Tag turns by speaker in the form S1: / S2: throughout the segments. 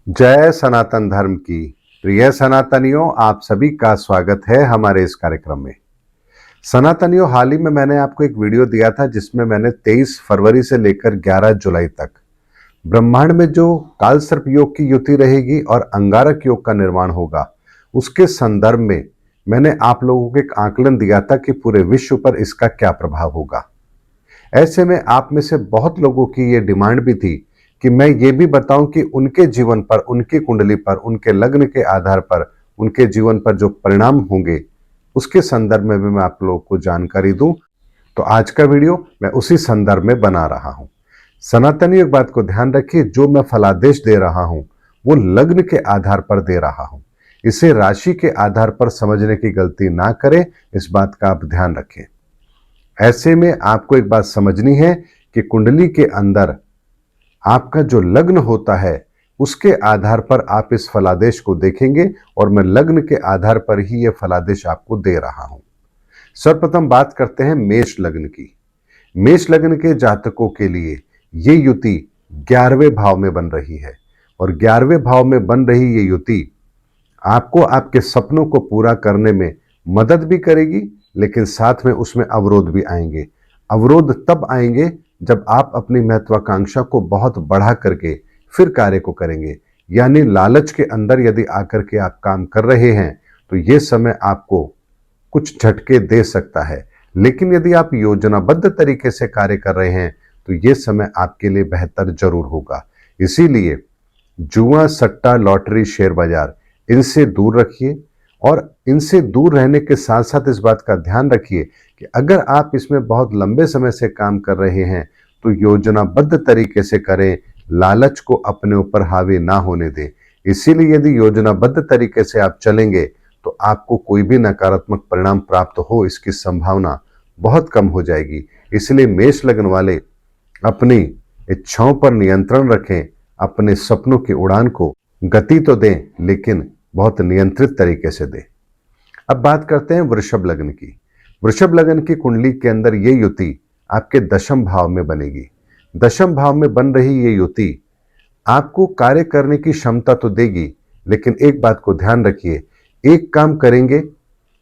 S1: जय सनातन धर्म की। प्रिय सनातनियों, आप सभी का स्वागत है हमारे इस कार्यक्रम में। सनातनियों, हाल ही में मैंने आपको एक वीडियो दिया था जिसमें मैंने 23 फरवरी से लेकर 11 जुलाई तक ब्रह्मांड में जो काल सर्प योग की युति रहेगी और अंगारक योग का निर्माण होगा, उसके संदर्भ में मैंने आप लोगों को एक आकलन दिया था कि पूरे विश्व पर इसका क्या प्रभाव होगा। ऐसे में आप में से बहुत लोगों की ये डिमांड भी थी कि मैं ये भी बताऊं कि उनके जीवन पर, उनकी कुंडली पर, उनके लग्न के आधार पर उनके जीवन पर जो परिणाम होंगे उसके संदर्भ में भी मैं आप लोगों को जानकारी दूं। तो आज का वीडियो मैं उसी संदर्भ में बना रहा हूं। सनातनी एक बात को ध्यान रखिए, जो मैं फलादेश दे रहा हूं वो लग्न के आधार पर दे रहा हूं। इसे राशि के आधार पर समझने की गलती ना करें, इस बात का आप ध्यान रखें। ऐसे में आपको एक बात समझनी है कि कुंडली के अंदर आपका जो लग्न होता है उसके आधार पर आप इस फलादेश को देखेंगे और मैं लग्न के आधार पर ही यह फलादेश आपको दे रहा हूं। सर्वप्रथम बात करते हैं मेष लग्न की। मेष लग्न के जातकों के लिए ये युति 11वें भाव में बन रही है और 11वें भाव में बन रही ये युति आपको आपके सपनों को पूरा करने में मदद भी करेगी, लेकिन साथ में उसमें अवरोध भी आएंगे। अवरोध तब आएंगे जब आप अपनी महत्वाकांक्षा को बहुत बढ़ा करके फिर कार्य को करेंगे। यानी लालच के अंदर यदि आकर के आप काम कर रहे हैं तो ये समय आपको कुछ झटके दे सकता है, लेकिन यदि आप योजनाबद्ध तरीके से कार्य कर रहे हैं तो ये समय आपके लिए बेहतर जरूर होगा। इसीलिए जुआ, सट्टा, लॉटरी, शेयर बाजार, इनसे दूर रखिए और इनसे दूर रहने के साथ साथ इस बात का ध्यान रखिए कि अगर आप इसमें बहुत लंबे समय से काम कर रहे हैं तो योजनाबद्ध तरीके से करें, लालच को अपने ऊपर हावी ना होने दें। इसीलिए यदि योजनाबद्ध तरीके से आप चलेंगे तो आपको कोई भी नकारात्मक परिणाम प्राप्त हो इसकी संभावना बहुत कम हो जाएगी। इसलिए मेष लग्न वाले अपनी इच्छाओं पर नियंत्रण रखें, अपने सपनों की उड़ान को गति तो दें लेकिन बहुत नियंत्रित तरीके से दें। अब बात करते हैं वृषभ लग्न की। वृषभ लग्न की कुंडली के अंदर ये युति आपके दशम भाव में बनेगी। दशम भाव में बन रही ये युति आपको कार्य करने की क्षमता तो देगी, लेकिन एक बात को ध्यान रखिए, एक काम करेंगे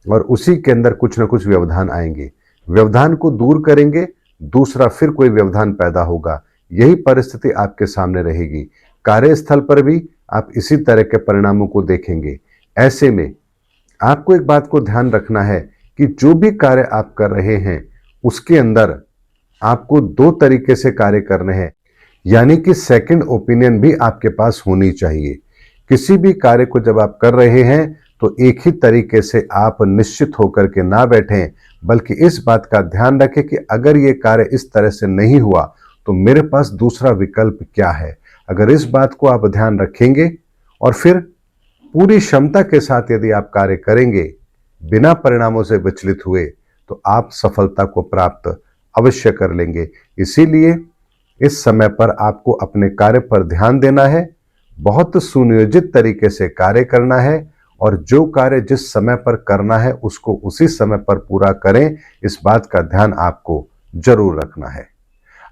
S1: और उसी के अंदर कुछ ना कुछ व्यवधान आएंगे। व्यवधान को दूर करेंगे, दूसरा फिर कोई व्यवधान पैदा होगा। यही परिस्थिति आपके सामने रहेगी। कार्यस्थल पर भी आप इसी तरह के परिणामों को देखेंगे। ऐसे में आपको एक बात को ध्यान रखना है कि जो भी कार्य आप कर रहे हैं उसके अंदर आपको दो तरीके से कार्य करने हैं, यानी कि सेकंड ओपिनियन भी आपके पास होनी चाहिए। किसी भी कार्य को जब आप कर रहे हैं तो एक ही तरीके से आप निश्चित होकर के ना बैठें, बल्कि इस बात का ध्यान रखें कि अगर ये कार्य इस तरह से नहीं हुआ तो मेरे पास दूसरा विकल्प क्या है। अगर इस बात को आप ध्यान रखेंगे और फिर पूरी क्षमता के साथ यदि आप कार्य करेंगे बिना परिणामों से विचलित हुए तो आप सफलता को प्राप्त अवश्य कर लेंगे। इसीलिए इस समय पर आपको अपने कार्य पर ध्यान देना है, बहुत सुनियोजित तरीके से कार्य करना है और जो कार्य जिस समय पर करना है उसको उसी समय पर पूरा करें, इस बात का ध्यान आपको जरूर रखना है।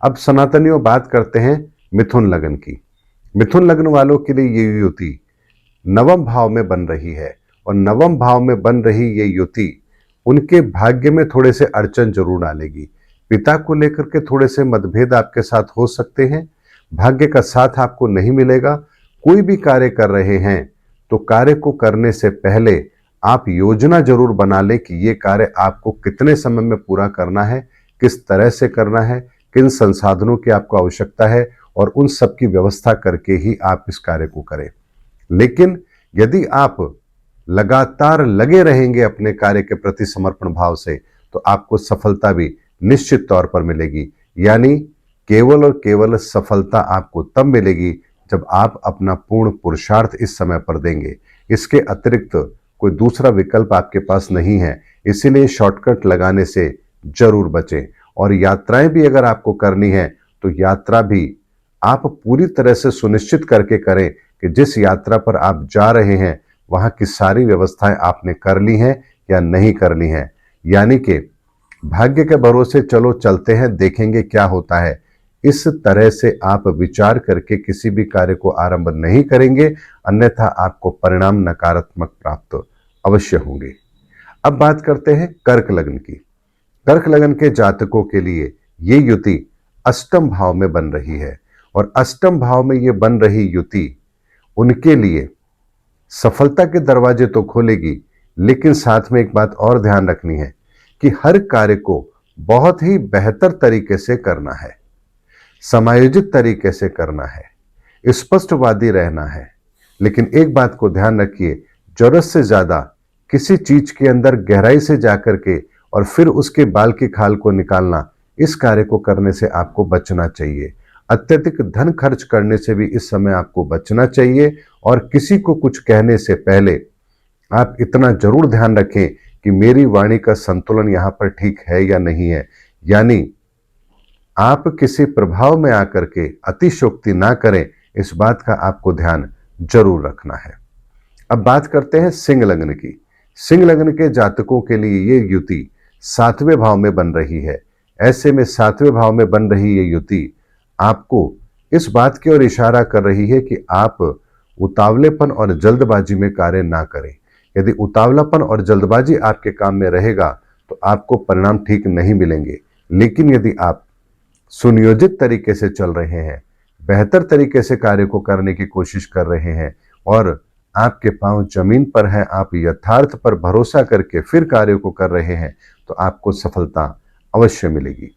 S1: अब सनातनियों बात करते हैं मिथुन लग्न की। मिथुन लग्न वालों के लिए ये युति नवम भाव में बन रही है और नवम भाव में बन रही ये युति उनके भाग्य में थोड़े से अड़चन जरूर डालेगी। पिता को लेकर के थोड़े से मतभेद आपके साथ हो सकते हैं, भाग्य का साथ आपको नहीं मिलेगा। कोई भी कार्य कर रहे हैं तो कार्य को करने से पहले आप योजना जरूर बना लें कि ये कार्य आपको कितने समय में पूरा करना है, किस तरह से करना है, किन संसाधनों की आपको आवश्यकता है और उन सब की व्यवस्था करके ही आप इस कार्य को करें। लेकिन यदि आप लगातार लगे रहेंगे अपने कार्य के प्रति समर्पण भाव से तो आपको सफलता भी निश्चित तौर पर मिलेगी। यानी केवल और केवल सफलता आपको तब मिलेगी जब आप अपना पूर्ण पुरुषार्थ इस समय पर देंगे। इसके अतिरिक्त कोई दूसरा विकल्प आपके पास नहीं है। इसीलिए शॉर्टकट लगाने से जरूर बचें और यात्राएं भी अगर आपको करनी है तो यात्रा भी आप पूरी तरह से सुनिश्चित करके करें कि जिस यात्रा पर आप जा रहे हैं वहां की सारी व्यवस्थाएं आपने कर ली हैं या नहीं कर ली हैं। यानी कि भाग्य के भरोसे चलो चलते हैं, देखेंगे क्या होता है। इस तरह से आप विचार करके किसी भी कार्य को आरंभ नहीं करेंगे, अन्यथा आपको परिणाम नकारात्मक प्राप्त अवश्य होंगे। अब बात करते हैं कर्क लग्न की। कर्क लग्न के जातकों के लिए ये युति अष्टम भाव में बन रही है और अष्टम भाव में ये बन रही युति उनके लिए सफलता के दरवाजे तो खोलेगी, लेकिन साथ में एक बात और ध्यान रखनी है कि हर कार्य को बहुत ही बेहतर तरीके से करना है, समायोजित तरीके से करना है, स्पष्टवादी रहना है। लेकिन एक बात को ध्यान रखिए, जरूरत से ज्यादा किसी चीज के अंदर गहराई से जाकर के और फिर उसके बाल की खाल को निकालना, इस कार्य को करने से आपको बचना चाहिए। अत्यधिक धन खर्च करने से भी इस समय आपको बचना चाहिए और किसी को कुछ कहने से पहले आप इतना जरूर ध्यान रखें कि मेरी वाणी का संतुलन यहां पर ठीक है या नहीं है, यानी आप किसी प्रभाव में आकर के अतिशयोक्ति ना करें, इस बात का आपको ध्यान जरूर रखना है। अब बात करते हैं सिंह लग्न की। सिंह लग्न के जातकों के लिए ये युति 7वें भाव में बन रही है। ऐसे में 7वें भाव में बन रही ये युति आपको इस बात की ओर इशारा कर रही है कि आप उतावलेपन और जल्दबाजी में कार्य ना करें। यदि उतावलापन और जल्दबाजी आपके काम में रहेगा तो आपको परिणाम ठीक नहीं मिलेंगे। लेकिन यदि आप सुनियोजित तरीके से चल रहे हैं, बेहतर तरीके से कार्य को करने की कोशिश कर रहे हैं और आपके पांव जमीन पर है, आप यथार्थ पर भरोसा करके फिर कार्य को कर रहे हैं, तो आपको सफलता अवश्य मिलेगी।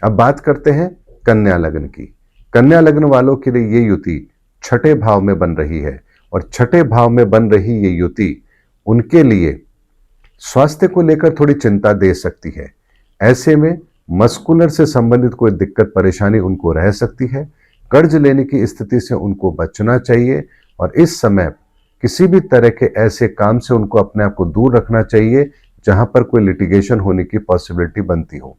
S1: अब बात करते हैं कन्या लग्न की। कन्या लग्न वालों के लिए ये युति 6ठे भाव में बन रही है और 6ठे भाव में बन रही ये युति उनके लिए स्वास्थ्य को लेकर थोड़ी चिंता दे सकती है। ऐसे में मस्कुलर से संबंधित कोई दिक्कत परेशानी उनको रह सकती है। कर्ज लेने की स्थिति से उनको बचना चाहिए और इस समय किसी भी तरह के ऐसे काम से उनको अपने आप को दूर रखना चाहिए जहां पर कोई लिटिगेशन होने की पॉसिबिलिटी बनती हो।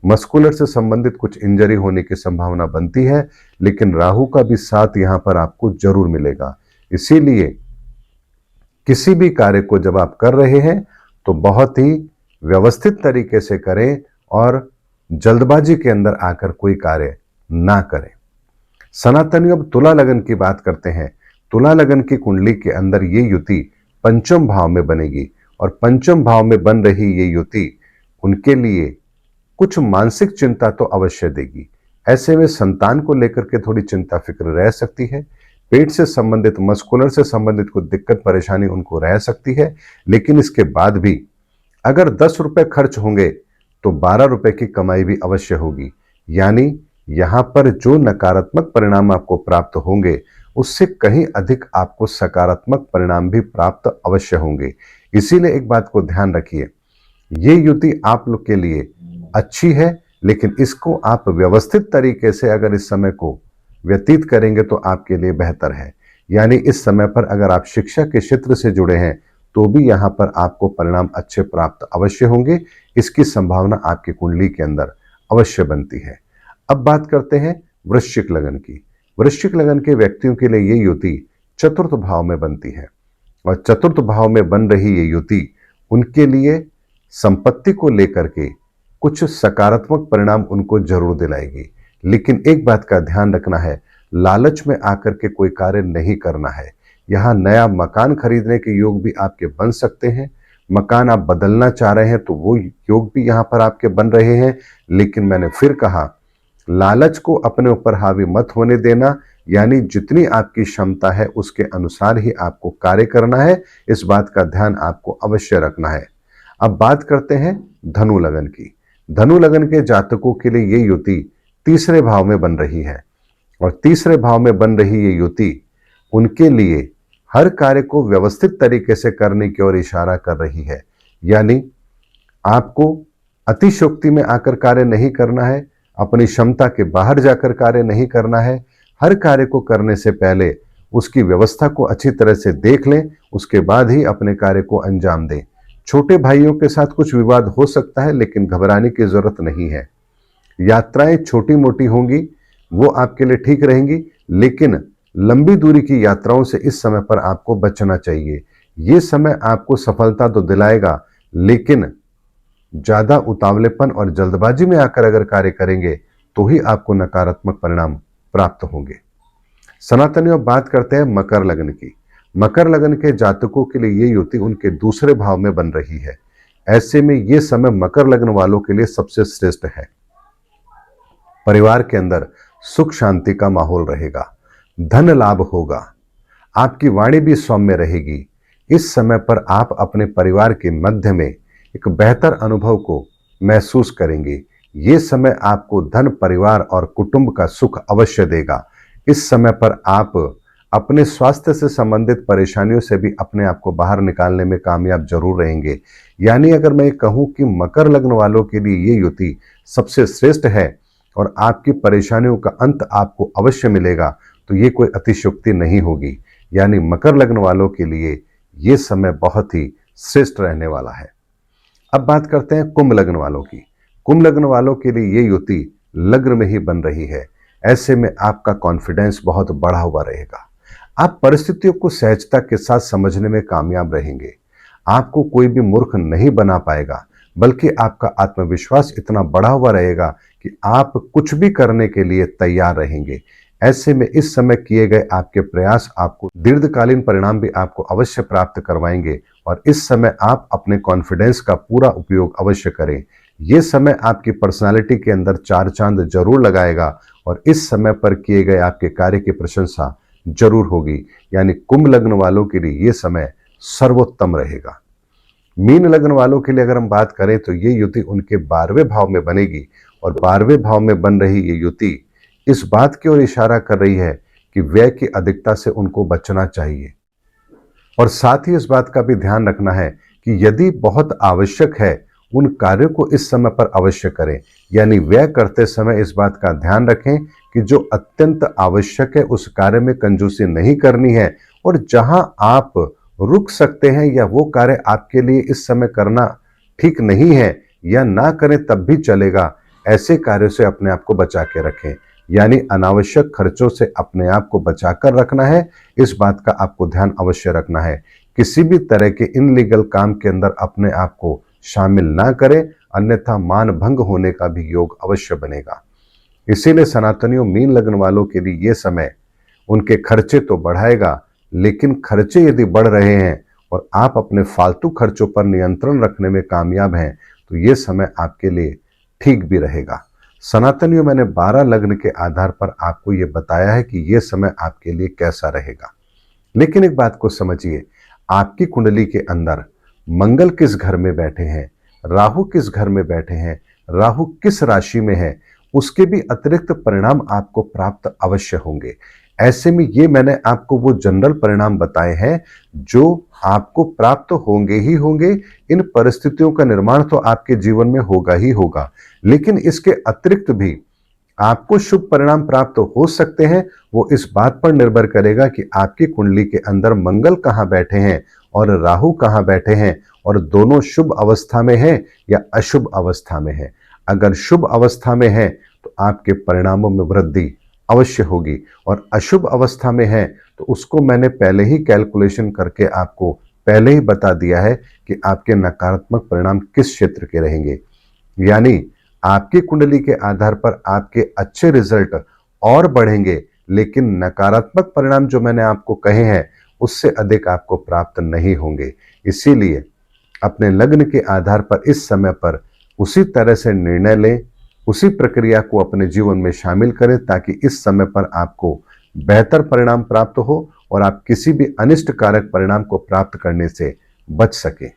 S1: मस्कुलर से संबंधित कुछ इंजरी होने की संभावना बनती है, लेकिन राहु का भी साथ यहां पर आपको जरूर मिलेगा। इसीलिए किसी भी कार्य को जब आप कर रहे हैं तो बहुत ही व्यवस्थित तरीके से करें और जल्दबाजी के अंदर आकर कोई कार्य ना करें। सनातनी अब तुला लगन की बात करते हैं। तुला लगन की कुंडली के अंदर ये युति पंचम भाव में बनेगी और पंचम भाव में बन रही ये युति उनके लिए कुछ मानसिक चिंता तो अवश्य देगी। ऐसे में संतान को लेकर के थोड़ी चिंता फिक्र रह सकती है। पेट से संबंधित, मस्कुलर से संबंधित कुछ दिक्कत परेशानी उनको रह सकती है। लेकिन इसके बाद भी अगर 10 रुपए खर्च होंगे तो 12 रुपए की कमाई भी अवश्य होगी। यानी यहां पर जो नकारात्मक परिणाम आपको प्राप्त होंगे उससे कहीं अधिक आपको सकारात्मक परिणाम भी प्राप्त अवश्य होंगे। इसीलिए एक बात को ध्यान रखिए, ये युति आप लोग के लिए अच्छी है, लेकिन इसको आप व्यवस्थित तरीके से अगर इस समय को व्यतीत करेंगे तो आपके लिए बेहतर है। यानी इस समय पर अगर आप शिक्षा के क्षेत्र से जुड़े हैं तो भी यहां पर आपको परिणाम अच्छे प्राप्त अवश्य होंगे। इसकी संभावना आपकी कुंडली के अंदर अवश्य बनती है। अब बात करते हैं वृश्चिक लगन की। वृश्चिक लगन के व्यक्तियों के लिए ये युति चतुर्थ भाव में बनती है और चतुर्थ भाव में बन रही ये युति उनके लिए संपत्ति को लेकर के कुछ सकारात्मक परिणाम उनको जरूर दिलाएगी। लेकिन एक बात का ध्यान रखना है, लालच में आकर के कोई कार्य नहीं करना है। यहाँ नया मकान खरीदने के योग भी आपके बन सकते हैं। मकान आप बदलना चाह रहे हैं तो वो योग भी यहाँ पर आपके बन रहे हैं। लेकिन मैंने फिर कहा, लालच को अपने ऊपर हावी मत होने देना। यानी जितनी आपकी क्षमता है उसके अनुसार ही आपको कार्य करना है। इस बात का ध्यान आपको अवश्य रखना है। अब बात करते हैं धनु लगन की। धनु लगन के जातकों के लिए ये युति तीसरे भाव में बन रही है और तीसरे भाव में बन रही ये युति उनके लिए हर कार्य को व्यवस्थित तरीके से करने की ओर इशारा कर रही है। यानी आपको अतिशयोक्ति में आकर कार्य नहीं करना है, अपनी क्षमता के बाहर जाकर कार्य नहीं करना है। हर कार्य को करने से पहले उसकी व्यवस्था को अच्छी तरह से देख लें, उसके बाद ही अपने कार्य को अंजाम दें। छोटे भाइयों के साथ कुछ विवाद हो सकता है, लेकिन घबराने की जरूरत नहीं है। यात्राएं छोटी मोटी होंगी, वो आपके लिए ठीक रहेंगी, लेकिन लंबी दूरी की यात्राओं से इस समय पर आपको बचना चाहिए। ये समय आपको सफलता तो दिलाएगा, लेकिन ज्यादा उतावलेपन और जल्दबाजी में आकर अगर कार्य करेंगे तो ही आपको नकारात्मक परिणाम प्राप्त होंगे। सनातनियों, बात करते हैं मकर लग्न की। मकर लग्न के जातकों के लिए ये युति उनके दूसरे भाव में बन रही है। ऐसे में ये समय मकर लग्न वालों के लिए सबसे श्रेष्ठ है। परिवार के अंदर सुख शांति का माहौल रहेगा, धन लाभ होगा, आपकी वाणी भी सौम्य रहेगी। इस समय पर आप अपने परिवार के मध्य में एक बेहतर अनुभव को महसूस करेंगे। ये समय आपको धन, परिवार और कुटुंब का सुख अवश्य देगा। इस समय पर आप अपने स्वास्थ्य से संबंधित परेशानियों से भी अपने आप को बाहर निकालने में कामयाब जरूर रहेंगे। यानी अगर मैं कहूं कि मकर लग्न वालों के लिए ये युति सबसे श्रेष्ठ है और आपकी परेशानियों का अंत आपको अवश्य मिलेगा, तो ये कोई अतिशयोक्ति नहीं होगी। यानी मकर लग्न वालों के लिए ये समय बहुत ही श्रेष्ठ रहने वाला है। अब बात करते हैं कुंभ लग्न वालों की। कुंभ लग्न वालों के लिए ये युति लग्न में ही बन रही है। ऐसे में आपका कॉन्फिडेंस बहुत बढ़ा हुआ रहेगा। आप परिस्थितियों को सहजता के साथ समझने में कामयाब रहेंगे। आपको कोई भी मूर्ख नहीं बना पाएगा, बल्कि आपका आत्मविश्वास इतना बढ़ा हुआ रहेगा कि आप कुछ भी करने के लिए तैयार रहेंगे। ऐसे में इस समय किए गए आपके प्रयास आपको दीर्घकालीन परिणाम भी आपको अवश्य प्राप्त करवाएंगे और इस समय आप अपने कॉन्फिडेंस का पूरा उपयोग अवश्य करें। ये समय आपकी पर्सनालिटी के अंदर चार चांद जरूर लगाएगा और इस समय पर किए गए आपके कार्य की प्रशंसा जरूर होगी। यानी कुंभ लग्न वालों के लिए ये समय सर्वोत्तम रहेगा। मीन लग्न वालों के लिए अगर हम बात करें तो ये युति उनके 12वें भाव में बनेगी और 12वें भाव में बन रही ये युति इस बात की ओर इशारा कर रही है कि व्यय की अधिकता से उनको बचना चाहिए और साथ ही इस बात का भी ध्यान रखना है कि यदि बहुत आवश्यक है उन कार्यों को इस समय पर अवश्य करें। यानी व्यय करते समय इस बात का ध्यान रखें कि जो अत्यंत आवश्यक है उस कार्य में कंजूसी नहीं करनी है और जहां आप रुक सकते हैं या वो कार्य आपके लिए इस समय करना ठीक नहीं है या ना करें तब भी चलेगा, ऐसे कार्यों से अपने आप को बचा के रखें। यानी अनावश्यक खर्चों से अपने आप को बचाकर रखना है, इस बात का आपको ध्यान अवश्य रखना है। किसी भी तरह के इनलीगल काम के अंदर अपने आप को शामिल ना करें, अन्यथा मान भंग होने का भी योग अवश्य बनेगा। इसीलिए सनातनियों, मीन लग्न वालों के लिए यह समय उनके खर्चे तो बढ़ाएगा, लेकिन खर्चे यदि बढ़ रहे हैं और आप अपने फालतू खर्चों पर नियंत्रण रखने में कामयाब हैं तो ये समय आपके लिए ठीक भी रहेगा। सनातनियों, मैंने 12 लग्न के आधार पर आपको ये बताया है कि ये समय आपके लिए कैसा रहेगा। लेकिन एक बात को समझिए, आपकी कुंडली के अंदर मंगल किस घर में बैठे हैं, राहु किस घर में बैठे हैं, राहु किस राशि में है, उसके भी अतिरिक्त परिणाम आपको प्राप्त अवश्य होंगे। ऐसे में ये मैंने आपको वो जनरल परिणाम बताए हैं जो आपको प्राप्त होंगे ही होंगे। इन परिस्थितियों का निर्माण तो आपके जीवन में होगा ही होगा, लेकिन इसके अतिरिक्त भी आपको शुभ परिणाम प्राप्त हो सकते हैं। वो इस बात पर निर्भर करेगा कि आपकी कुंडली के अंदर मंगल कहाँ बैठे हैं और राहु कहाँ बैठे हैं और दोनों शुभ अवस्था में हैं या अशुभ अवस्था में हैं। अगर शुभ अवस्था में है तो आपके परिणामों में वृद्धि अवश्य होगी और अशुभ अवस्था में है तो उसको मैंने पहले ही कैलकुलेशन करके आपको पहले ही बता दिया है कि आपके नकारात्मक परिणाम किस क्षेत्र के रहेंगे। यानी आपकी कुंडली के आधार पर आपके अच्छे रिजल्ट और बढ़ेंगे, लेकिन नकारात्मक परिणाम जो मैंने आपको कहे हैं उससे अधिक आपको प्राप्त नहीं होंगे। इसीलिए अपने लग्न के आधार पर इस समय पर उसी तरह से निर्णय लें, उसी प्रक्रिया को अपने जीवन में शामिल करें ताकि इस समय पर आपको बेहतर परिणाम प्राप्त हो और आप किसी भी अनिष्ट कारक परिणाम को प्राप्त करने से बच सके।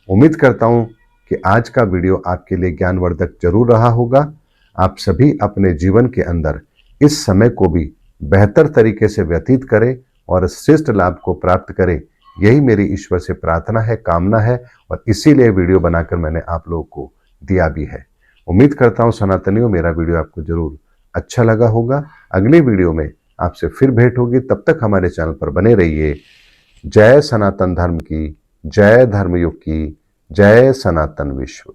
S1: उम्मीद करता हूं कि आज का वीडियो आपके लिए ज्ञानवर्धक जरूर रहा होगा। आप सभी अपने जीवन के अंदर इस समय को भी बेहतर तरीके से व्यतीत करें और श्रेष्ठ लाभ को प्राप्त करें, यही मेरी ईश्वर से प्रार्थना है, कामना है और इसीलिए वीडियो बनाकर मैंने आप लोगों को दिया भी है। उम्मीद करता हूं सनातनियों, मेरा वीडियो आपको जरूर अच्छा लगा होगा। अगले वीडियो में आपसे फिर भेंट होगी, तब तक हमारे चैनल पर बने रहिए। जय सनातन धर्म की, जय धर्मयुग की, जय सनातन विश्व।